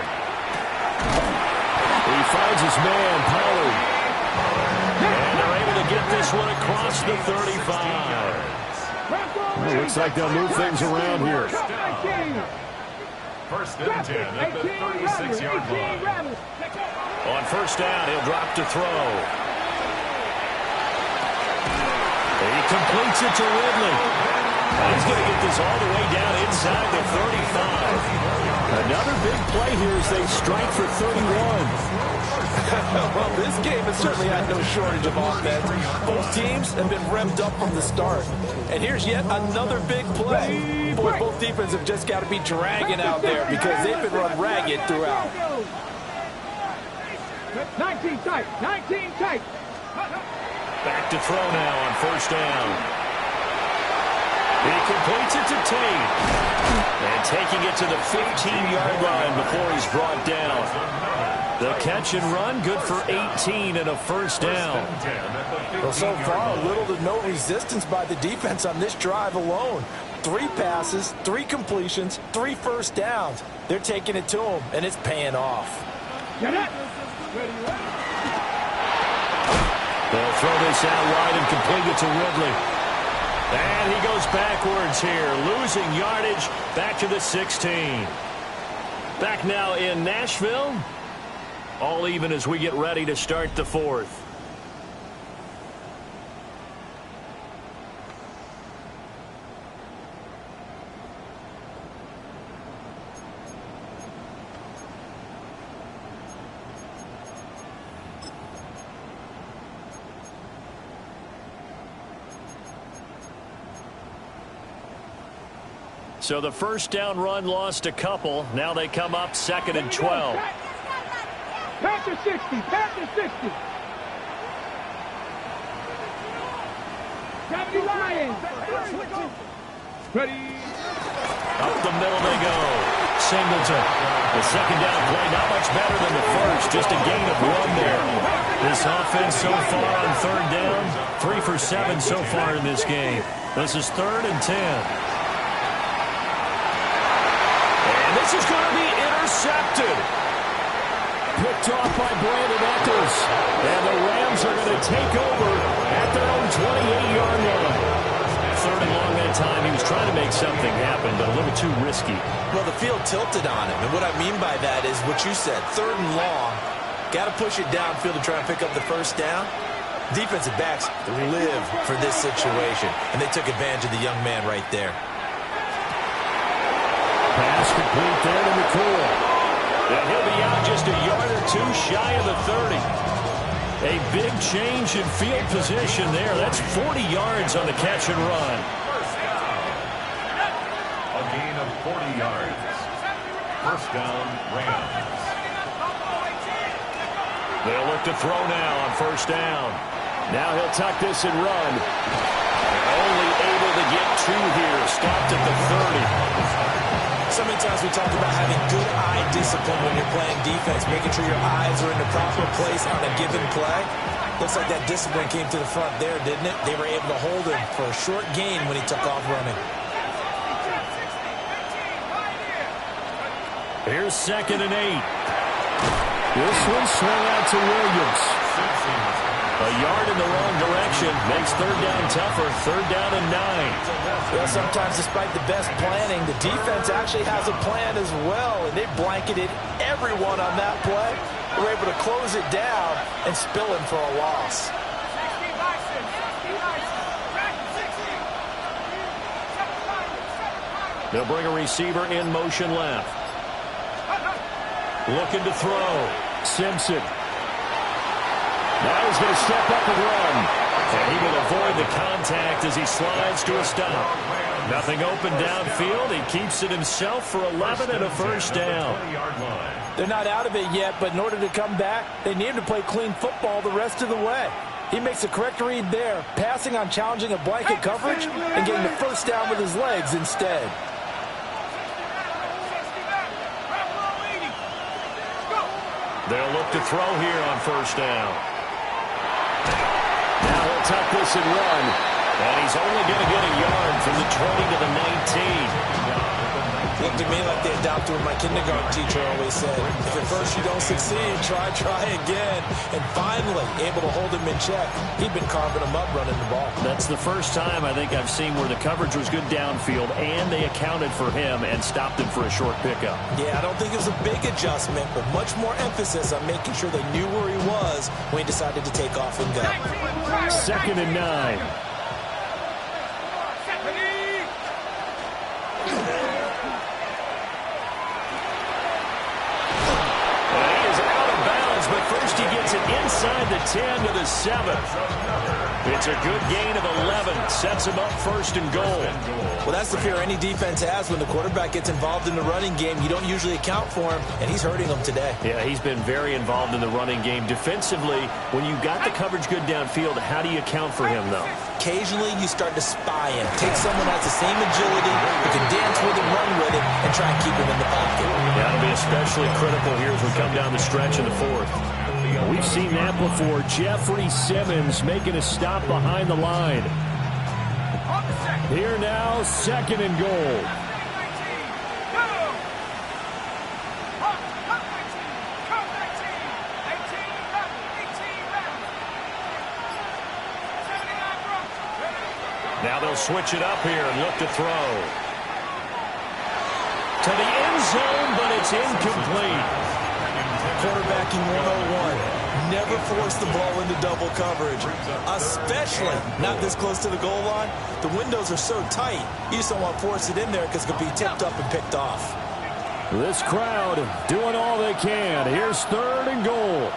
He finds his man, Pollard. And they're able to get this one across the 35. Well, looks like they'll move things around here. 1st and 10 at the 36-yard line. On 1st down, he'll drop to throw. He completes it to Ridley. He's going to get this all the way down inside the 35. Another big play here as they strike for 31. Well, this game has certainly had no shortage of offense. Both teams have been revved up from the start. And here's yet another big play. Boy, both defenses have just got to be dragging out there because they've been run ragged throughout. 19 tight, 19 tight. Back to throw now on 1st down. He completes it to Tate. And taking it to the 15-yard line before he's brought down. The catch and run, good for 18 and a 1st down. Well, so far, little to no resistance by the defense on this drive alone. 3 passes, 3 completions, 3 1st downs. They're taking it to him, and it's paying off. Get it. They'll throw this out wide and complete it to Ridley. And he goes backwards here, losing yardage back to the 16. Back now in Nashville. All even as we get ready to start the 4th. So the 1st down run lost a couple. Now they come up 2nd and 12. Panther 60, Panther 60. 70 Lions. Ready. Up the middle they go. Singleton. The 2nd down play not much better than the 1st. Just a gain of 1 there. This offense so far on 3rd down, 3 for 7 so far in this game. This is 3rd and 10. This is going to be intercepted. Picked off by Brandon Eccles. And the Rams are going to take over at their own 28-yard line. 3rd and long that time. He was trying to make something happen, but a little too risky. Well, the field tilted on him. And what I mean by that is what you said. 3rd and long. Got to push it downfield to try and pick up the 1st down. Defensive backs live for this situation. And they took advantage of the young man right there. Pass complete there to McCool. And he'll be out just a yard or 2 shy of the 30. A big change in field position there. That's 40 yards on the catch and run. A gain of 40 yards. 1st down, Rams. They'll look to throw now on 1st down. Now he'll tuck this and run. Only able to get 2 here. Stopped at the 30. So many times we talk about having good eye discipline when you're playing defense, making sure your eyes are in the proper place on a given play. Looks like that discipline came to the front there, didn't it? They were able to hold him for a short gain when he took off running. Here's 2nd and 8. This one swung out to Williams. A yard in the wrong direction. completion makes third down tougher. Third down and 9. Well, sometimes despite the best planning, the defense actually has a plan as well, and they blanketed everyone on that play. They were able to close it down and spill in for a loss. They'll bring a receiver in motion left. Looking to throw. Simpson. Now he's going to step up and run. And he will avoid the contact as he slides to a stop. Nothing open downfield. He keeps it himself for 11 and a first down. They're not out of it yet, but in order to come back, they need to play clean football the rest of the way. He makes a correct read there, passing on challenging a blanket coverage and getting the first down with his legs instead. They'll look to throw here on first down. Now he'll tuck this and run. And he's only going to get a yard from the 20 to the 19. Looked to me like they adopted what my kindergarten teacher always said. If at first you don't succeed, try again. And finally, able to hold him in check. He'd been carving him up running the ball. That's the first time I think I've seen where the coverage was good downfield and they accounted for him and stopped him for a short pickup. Yeah, I don't think it was a big adjustment, but much more emphasis on making sure they knew where he was when he decided to take off and go. Second and 9. But first he gets it inside the 10 to the 7. It's a good gain of 11. Sets him up first and goal. Well, that's the fear any defense has when the quarterback gets involved in the running game. You don't usually account for him, and he's hurting them today. Yeah, he's been very involved in the running game. Defensively, when you've got the coverage good downfield, how do you account for him, though? Occasionally, you start to spy him. Take someone that has the same agility, who can dance with him, run with him, and try and keep him in the pocket. That'll be especially critical here as we come down the stretch in the fourth. We've seen that before. Jeffrey Simmons making a stop behind the line. Here now, second and goal. Now they'll switch it up here and look to throw. To the end zone, but it's incomplete. Quarterbacking 101. Never force the ball into double coverage, especially not this close to the goal line. The windows are so tight, you just don't want to force it in there because it could be tipped up and picked off. This crowd doing all they can. Here's third and goal.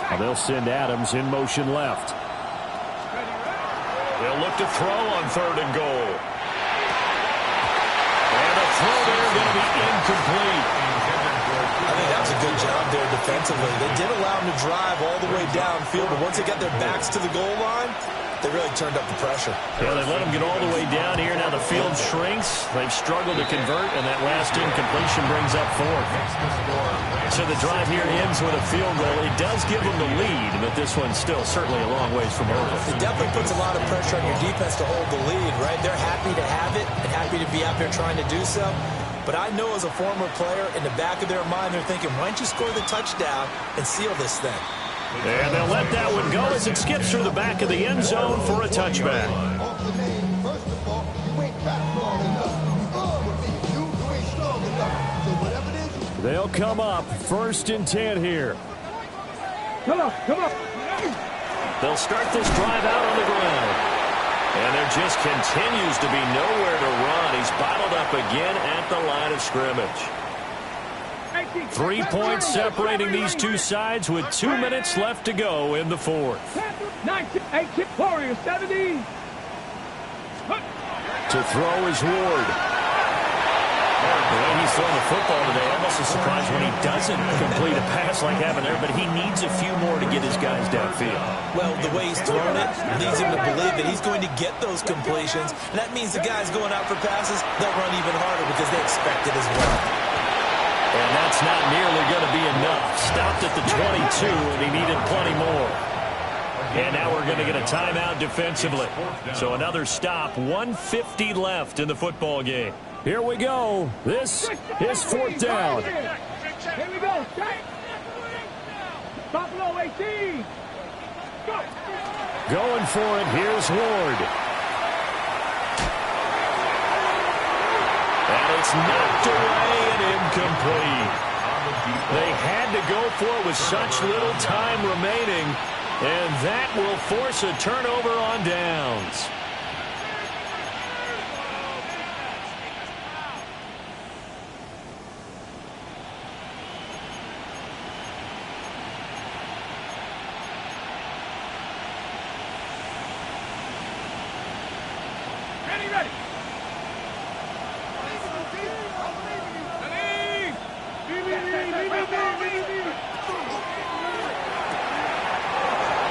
Now they'll send Adams in motion left. They'll look to throw on third and goal. And the throw there going to be incomplete. I think that was a good job there defensively. They did allow him to drive all the way downfield, but once they got their backs to the goal line, they really turned up the pressure. Yeah, they let him get all the way down here. Now the field shrinks. They've struggled to convert, and that last incompletion brings up fourth. So the drive here ends with a field goal. It does give them the lead, but this one's still certainly a long ways from over. It definitely puts a lot of pressure on your defense to hold the lead, right? They're happy to have it and happy to be out there trying to do so. But I know as a former player, in the back of their mind, they're thinking, why don't you score the touchdown and seal this thing? And they'll let that one go as it skips through the back of the end zone for a touchback. They'll come up first and 10 here. Come on. They'll start this drive out on the ground. And there just continues to be nowhere to run. He's bottled up again at the line of scrimmage. 3 points separating these two sides with 2 minutes left to go in the fourth. 18 Warriors 70. To throw is Ward. The way he's throwing the football today, I'm also surprised when he doesn't complete a pass like having there, but he needs a few more to get his guys downfield. Well, the way he's throwing it leads him to believe that he's going to get those completions. And that means the guys going out for passes, they'll run even harder because they expect it as well. And that's not nearly going to be enough. Stopped at the 22, and he needed plenty more. And now we're going to get a timeout defensively. So another stop, 1:50 left in the football game. Here we go. This is fourth down. Here we go. Buffalo 18. Go. Going for it. Here's Ward. And it's knocked away and incomplete. They had to go for it with such little time remaining, and that will force a turnover on downs.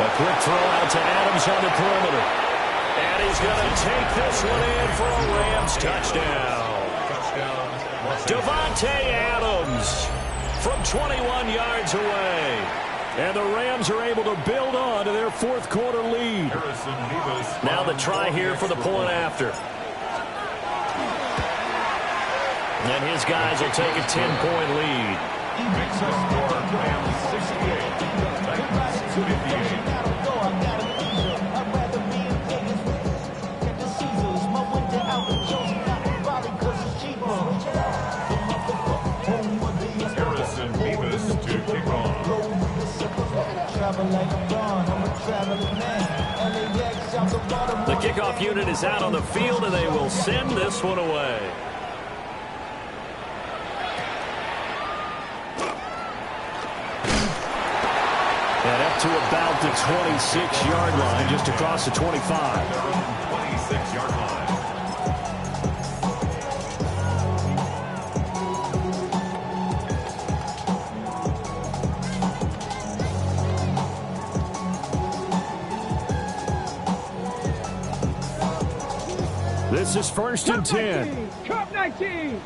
A quick throw out to Adams on the perimeter. And he's going to take this one in for a Rams touchdown. Davante Adams from 21 yards away. And the Rams are able to build on to their fourth quarter lead. Now the try here for the point after. And his guys will take a 10-point lead. Makes the score Rams 68. Titans 58. Harrison Beavis to kick off. The kickoff unit is out on the field, and they will send this one away. And up to about the 26-yard line, just across the 25. 26-yard line. This is first and 10. Cup 19.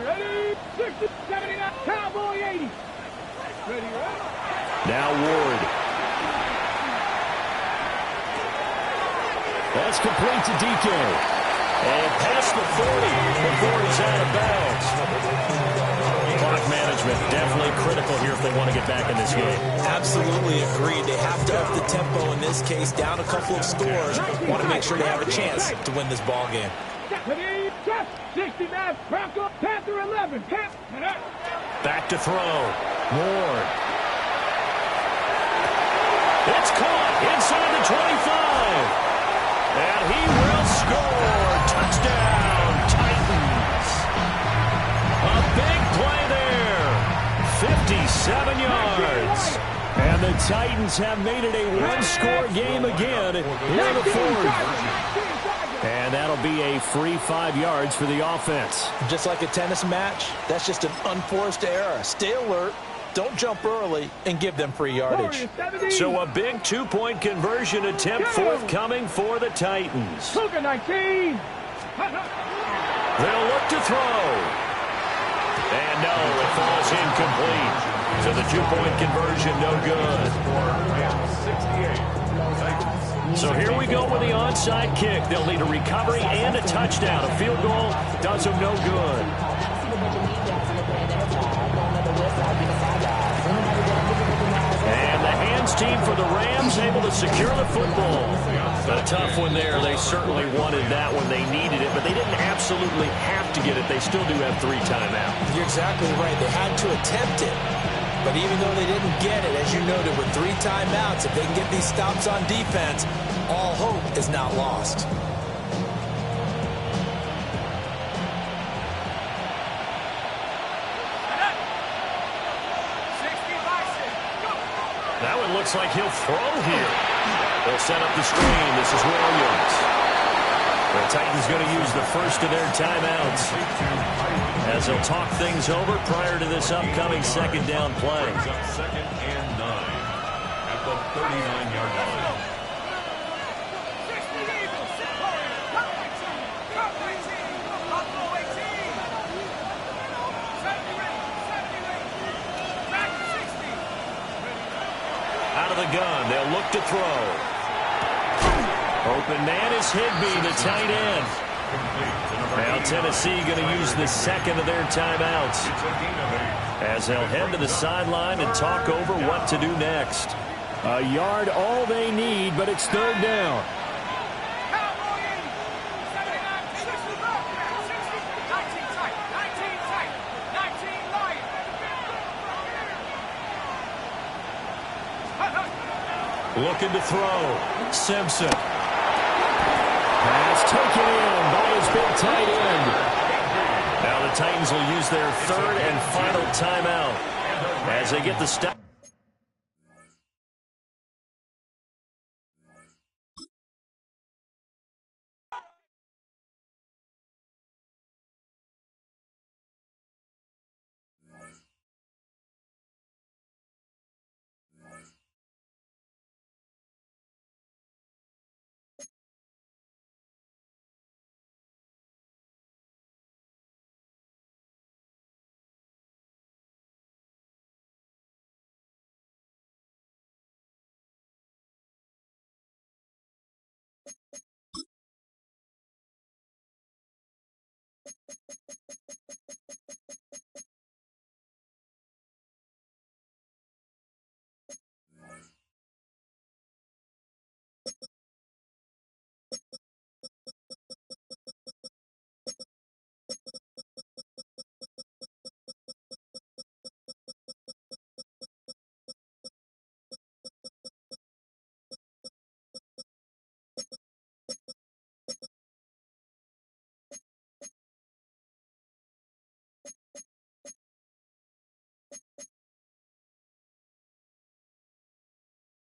Ready, 60, 79, Cowboy 80. Ready. Now Ward. That's complete to DK. And past the 40 before he's out of bounds. Clock management definitely critical here if they want to get back in this game. Absolutely agreed. They have to up the tempo in this case, down a couple of scores. Want to make sure they have a chance to win this ball game. 69, Bronco, Panther 11. Back to throw. Ward. It's caught inside the 25. And he will score. Touchdown, Titans. A big play there. 57 yards. And the Titans have made it a one-score game again here in the fourth. And that'll be a free 5 yards for the offense. Just like a tennis match, that's just an unforced error. Stay alert, don't jump early, and give them free yardage. So a big two-point conversion attempt forthcoming for the Titans. 19. They'll look to throw. And no, it falls incomplete. So the two-point conversion no good. So here we go with the onside kick. They'll need a recovery and a touchdown. A field goal does them no good. And the hands team for the Rams able to secure the football. A tough one there. They certainly wanted that one. They needed it, but they didn't absolutely have to get it. They still do have 3 timeouts. You're exactly right. They had to attempt it. But even though they didn't get it, as you noted, with 3 timeouts, if they can get these stops on defense, all hope is not lost. That one looks like he'll throw here. They'll set up the screen. This is Williams. The Titans going to use the first of their timeouts as they'll talk things over prior to this upcoming second down play. Second and 9 at the 39-yard line. Out of the gun, they'll look to throw. Open man is Higbee, the tight end. Now Tennessee going to use the second of their timeouts as they'll head to the sideline and talk over what to do next. A yard all they need, but it's third down. Looking to throw. Simpson. Pass taken in by his big tight end. Now the Titans will use their third and final timeout as they get the stop.